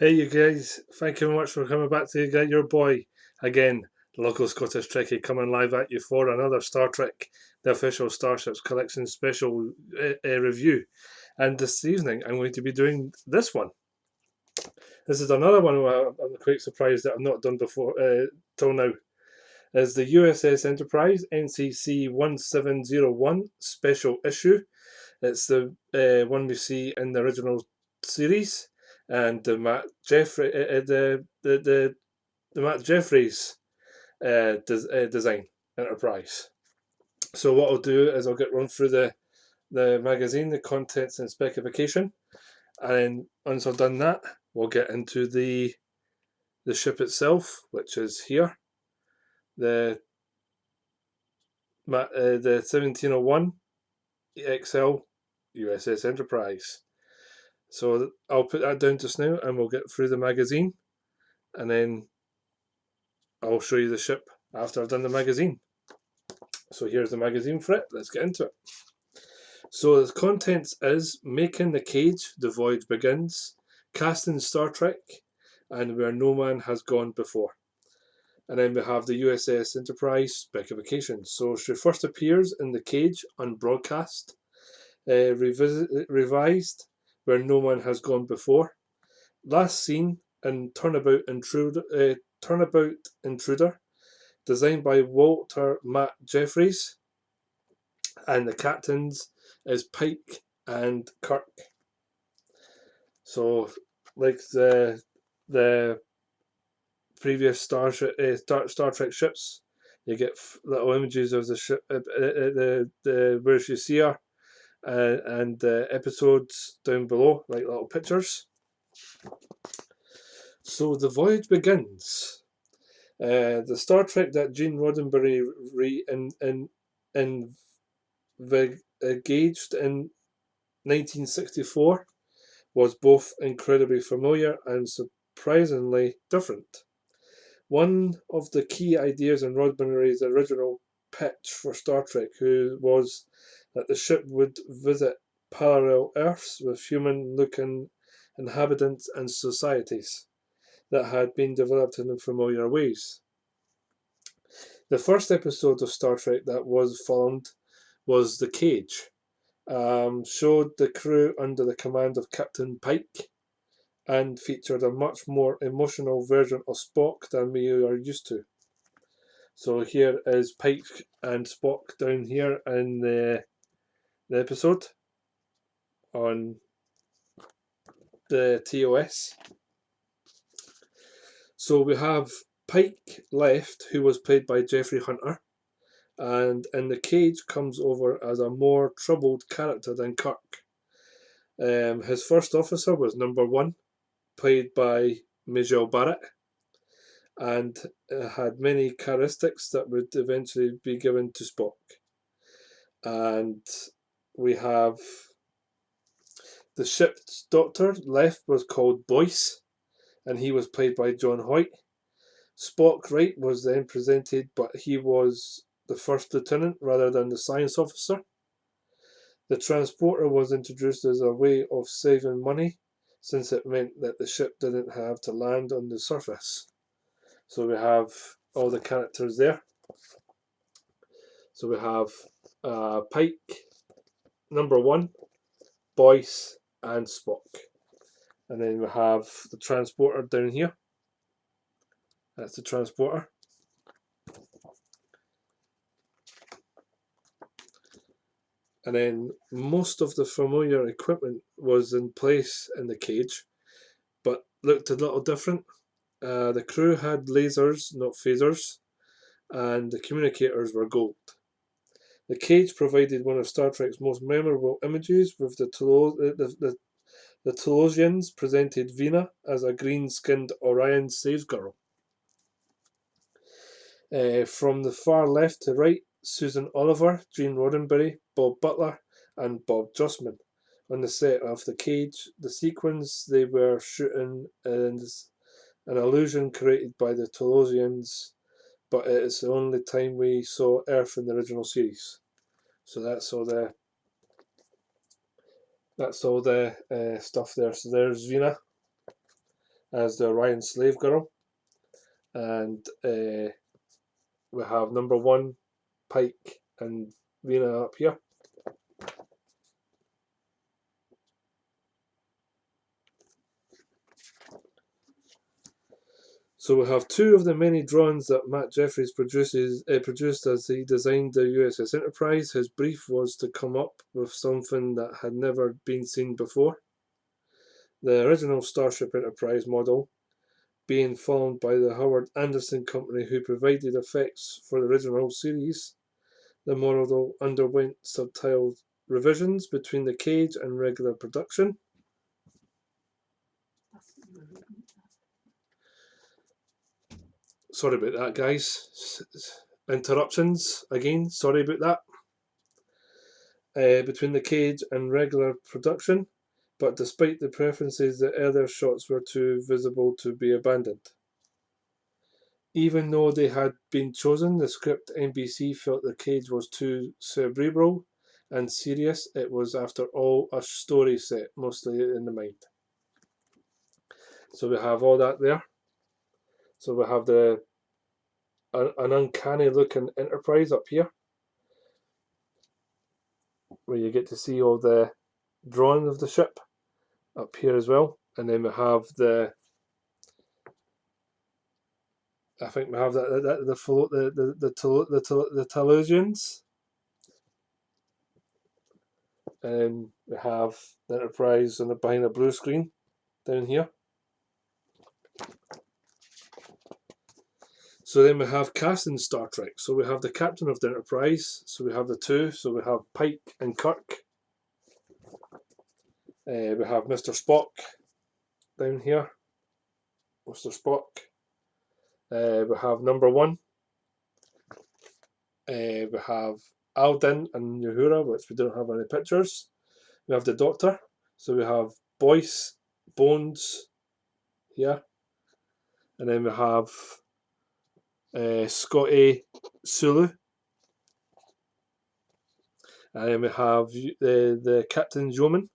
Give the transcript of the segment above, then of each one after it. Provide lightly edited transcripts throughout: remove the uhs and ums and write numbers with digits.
Hey, you guys, thank you very much for coming back to your boy again, the local Scottish Trekkie, coming live at you for another Star Trek, the official Starships collection special review. And this evening, I'm going to be doing this one. This is another one where I'm quite surprised that I've not done before till now. Is the USS Enterprise NCC-1701 special issue. It's the one we see in the original series, and the Matt Jeffrey the Matt Jeffries design Enterprise. So what I'll do is I'll get run through the magazine, the contents and specification, and then once I've done that, we'll get into the ship itself, which is here, the the 1701 XL USS Enterprise. So I'll put that down just now, and we'll get through the magazine, and then I'll show you the ship after I've done the magazine. So here's the magazine for it. Let's get into it. So the contents is Making the Cage, The Voyage Begins, Casting Star Trek, and Where No Man Has Gone Before. And then we have the USS Enterprise specification. So she first appears in The Cage on broadcast, revised, Where No Man Has Gone Before. Last seen in Turnabout Intruder, designed by Walter Matt Jeffries, and the captains is Pike and Kirk. So, like the previous Star Trek ships, you get little images of the ship, the where you see her, and the episodes down below, like little pictures. So the voyage begins. The Star Trek that Gene Roddenberry engaged in 1964 was both incredibly familiar and surprisingly different. One of the key ideas in Roddenberry's original pitch for Star Trek was that the ship would visit parallel Earths with human-looking inhabitants and societies that had been developed in familiar ways. The first episode of Star Trek that was filmed was The Cage. Showed the crew under the command of Captain Pike, and featured a much more emotional version of Spock than we are used to. So here is Pike and Spock down here in the episode on the TOS. So we have Pike left, who was played by Jeffrey Hunter, and in The Cage comes over as a more troubled character than Kirk. His first officer was Number One, played by Majel Barrett, and had many characteristics that would eventually be given to Spock. And we have the ship's doctor left was called Boyce, and he was played by John Hoyt. Spock Wright was then presented, but he was the first lieutenant rather than the science officer. The transporter was introduced as a way of saving money, since it meant that the ship didn't have to land on the surface. So we have all the characters there. So we have Pike, Number One, Boyce, and Spock. And then we have the transporter down here. That's the transporter. And then most of the familiar equipment was in place in the Cage, but looked a little different. The crew had lasers, not phasers, and the communicators were gold. The Cage provided one of Star Trek's most memorable images, with the Telosians presented Vina as a green-skinned Orion Saves girl. From the far left to right, Susan Oliver, Gene Roddenberry, Bob Butler, and Bob Justman. On the set of The Cage, the sequence they were shooting is an illusion created by the Telosians, but it is the only time we saw Earth in the original series. So that's all the stuff there. So there's Vina, as the Orion slave girl, and we have number 1, Pike and Rena up here. So we have 2 of the many drawings that Matt Jeffries produced as he designed the USS Enterprise. His brief was to come up with something that had never been seen before. The original Starship Enterprise model being formed by the Howard Anderson Company, who provided effects for the original series. The model underwent subtle revisions between the cage and regular production. Sorry about that, guys. Interruptions again. Sorry about that. Between the cage and regular production, but despite the preferences, the earlier shots were too visible to be abandoned. Even though they had been chosen, the script NBC felt the cage was too cerebral and serious. It was, after all, a story set, mostly in the mind. So we have all that there. So we have an uncanny looking Enterprise up here, where you get to see all the drawing of the ship up here as well. And then we have I think we have the Telesians, and we have the Enterprise on behind a blue screen down here. So then we have casting Star Trek. So we have the captain of the Enterprise. So we have the 2. So we have Pike and Kirk. We have Mr. Spock down here. Mr. Spock. We have number 1. We have Alden and Uhura, which we don't have any pictures. We have the Doctor. So we have Boyce, Bones here. And then we have Scotty, Sulu. And then we have the Captain's Yeoman.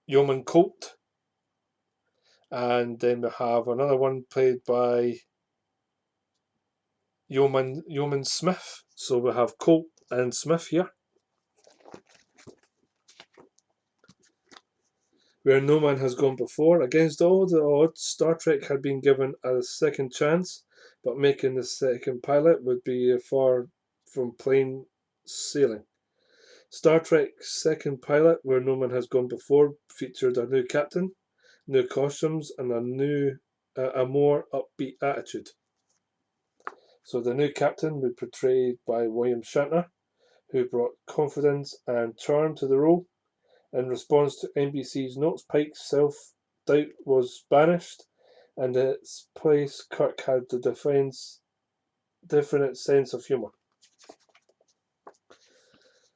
Yeoman Colt. And then we have another one played by Yeoman Smith. So we have Colt and Smith here. Where no man has gone before. Against all the odds, Star Trek had been given a second chance, but making the second pilot would be far from plain sailing. Star Trek's second pilot, Where No Man Has Gone Before, featured a new captain, new costumes, and a more upbeat attitude. So the new captain was portrayed by William Shatner, who brought confidence and charm to the role. In response to NBC's notes, Pike's self-doubt was banished, and in its place Kirk had the definite sense of humour.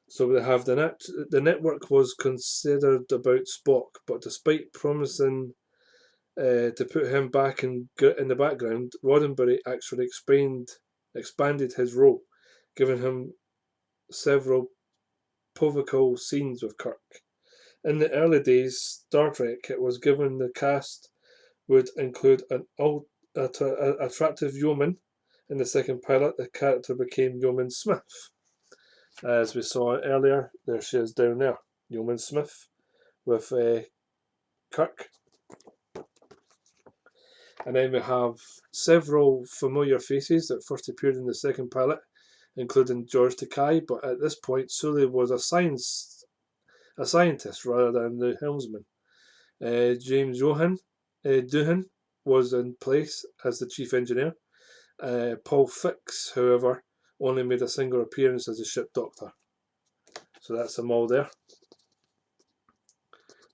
So we have the network was considered about Spock, but despite promising to put him back in the background, Roddenberry actually expanded his role, giving him several pivotal scenes with Kirk. In the early days, Star Trek, it was given the cast would include an attractive yeoman. In the second pilot, the character became Yeoman Smith. As we saw earlier, there she is down there, Yeoman Smith, with Kirk. And then we have several familiar faces that first appeared in the second pilot, including George Takei, but at this point, Sulu was a scientist rather than the helmsman. James Doohan was in place as the chief engineer. Paul Fix, however, only made a single appearance as the ship doctor. So that's them all there.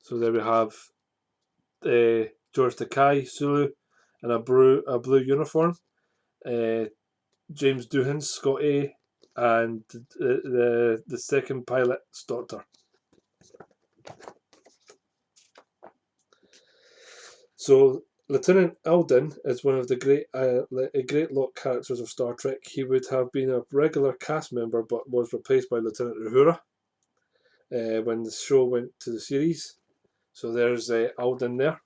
So there we have George Takei, Sulu, in a blue uniform. James Doohan, Scotty, and the second pilot's doctor. So Lieutenant Alden is one of the great lot characters of Star Trek. He would have been a regular cast member, but was replaced by Lieutenant Uhura when the show went to the series. So there's Alden there,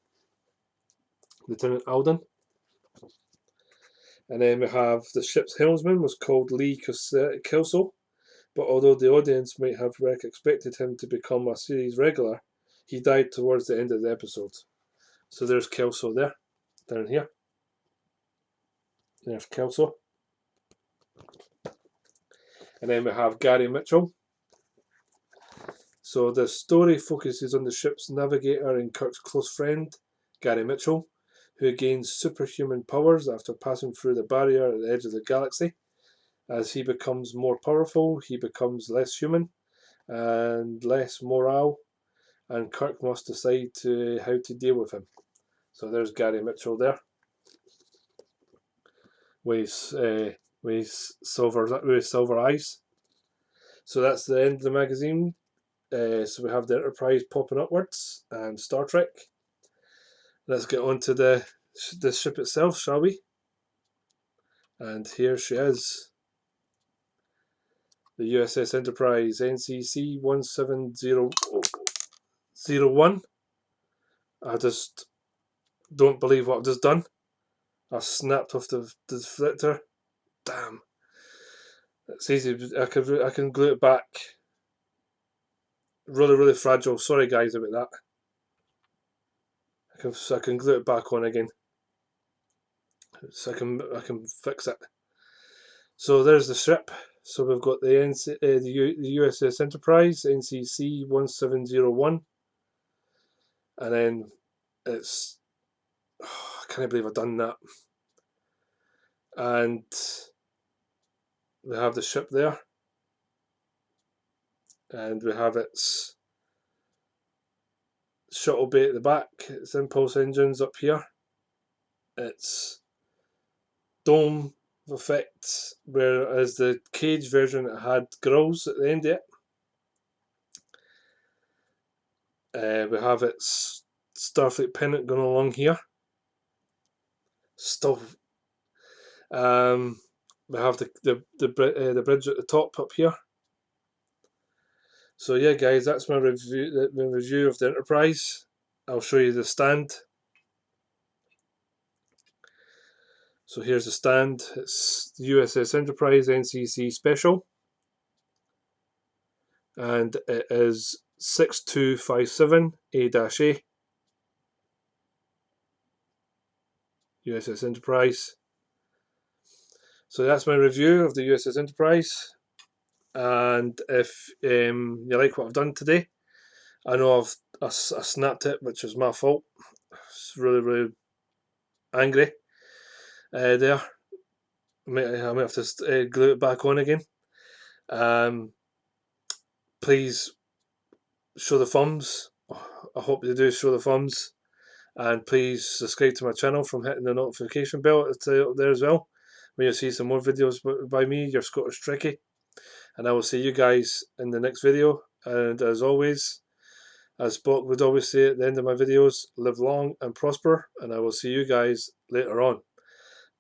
Lieutenant Alden. And then we have the ship's helmsman was called Lee Kelso, but although the audience might have expected him to become a series regular, he died towards the end of the episode. So there's Kelso there, down here. There's Kelso. And then we have Gary Mitchell. So the story focuses on the ship's navigator and Kirk's close friend, Gary Mitchell, who gains superhuman powers after passing through the barrier at the edge of the galaxy. As he becomes more powerful, he becomes less human and less moral, and Kirk must decide how to deal with him. So there's Gary Mitchell there, with silver eyes. So that's the end of the magazine. So we have the Enterprise popping upwards and Star Trek. Let's get on to the ship itself, shall we? And here she is. The USS Enterprise, NCC-1701. I just don't believe what I've just done. I snapped off the deflector. Damn. It's easy. I can glue it back. Really, really fragile. Sorry guys about that. I can glue it back on again. So I can fix it. So there's the ship. So we've got the USS Enterprise, NCC-1701, and then it's, I can't believe I've done that. And we have the ship there, and we have its shuttle bay at the back, its impulse engines up here, its dome effect, whereas the cage version it had grills at the end of it. We have its Starfleet pennant going along here. Still, we have the bridge at the top up here. So yeah, guys, that's my review of the Enterprise. I'll show you the stand. So here's the stand. It's the USS Enterprise NCC Special, and it is 6257A-A. USS Enterprise. So that's my review of the USS Enterprise. And if you like what I've done today, I know I snapped it, which was my fault. It's really, really angry there. I might have to glue it back on again. Please show the thumbs. I hope you do show the thumbs. And please subscribe to my channel from hitting the notification bell up there as well. When you see some more videos by me, your Scottish Trekkie. And I will see you guys in the next video. And as always, as Spock would always say at the end of my videos, live long and prosper. And I will see you guys later on.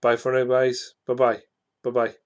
Bye for now, guys. Bye-bye. Bye-bye.